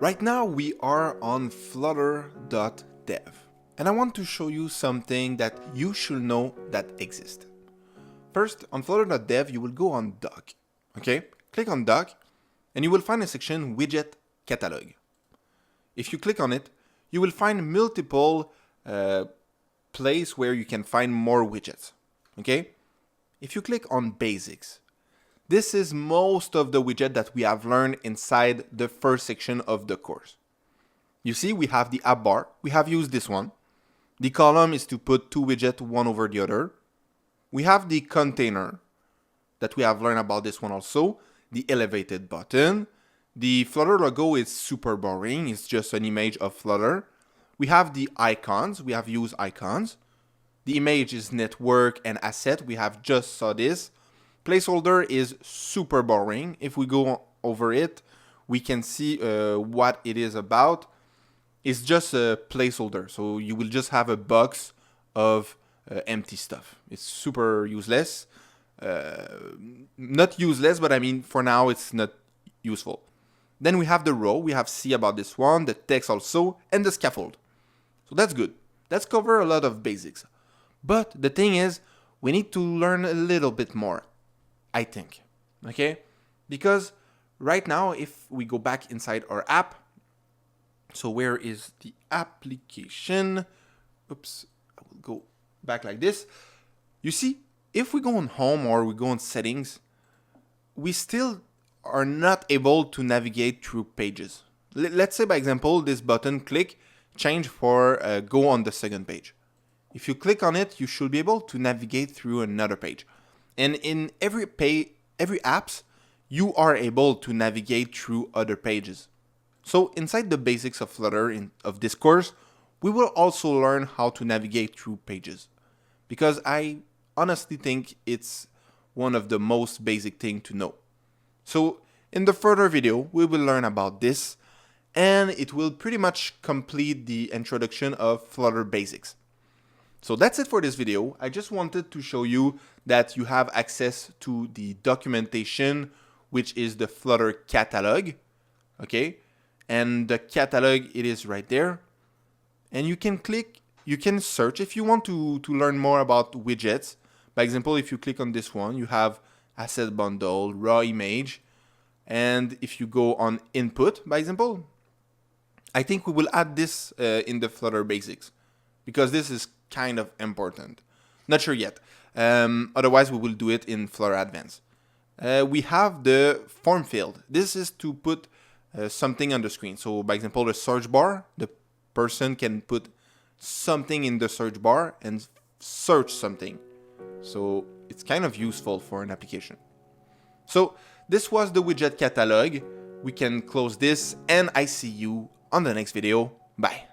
Right now we are on flutter.dev and I want to show you something that you should know that exists. First, on flutter.dev you will go on doc, okay? Click on doc and you will find a section Widget Catalog. If you click on it, you will find multiple places where you can find more widgets, okay? If you click on basics, this is most of the widget that we have learned inside the first section of the course. You see, we have the app bar. We have used this one. The column is to put two widgets one over the other. We have the container that we have learned about this one also. The elevated button. The Flutter logo is super boring. It's just an image of Flutter. We have the icons. We have used icons. The image is network and asset. We have just saw this. Placeholder is super boring. If we go over it, we can see what it is about. It's just a placeholder. So you will just have a box of empty stuff. It's super useless. Not useless, but I mean, for now, it's not useful. Then we have the row. We have C about this one, the text also, and the scaffold. So that's good. Let's cover a lot of basics. But the thing is, we need to learn a little bit more, I think, okay? Because right now, if we go back inside our app, so where is the application? Oops, I will go back like this. You see, if we go on home or we go on settings, we still are not able to navigate through pages. Let's say, by example, this button, click, change for go on the second page. If you click on it, you should be able to navigate through another page. And in every apps, you are able to navigate through other pages. So inside the basics of Flutter of this course, we will also learn how to navigate through pages. Because I honestly think it's one of the most basic things to know. So in the further video, we will learn about this, and it will pretty much complete the introduction of Flutter basics. So that's it for this video. I just wanted to show you that you have access to the documentation, which is the Flutter Catalog, okay? And the catalog, it is right there. And you can click, you can search if you want to learn more about widgets. By example, if you click on this one, you have asset bundle, raw image. And if you go on input, by example, I think we will add this in the Flutter basics because this is kind of important. Not sure yet. Otherwise, we will do it in Flutter Advanced. We have the form field. This is to put something on the screen. So, by example, the search bar, the person can put something in the search bar and search something. So, it's kind of useful for an application. So, this was the widget catalog. We can close this, and I see you on the next video. Bye.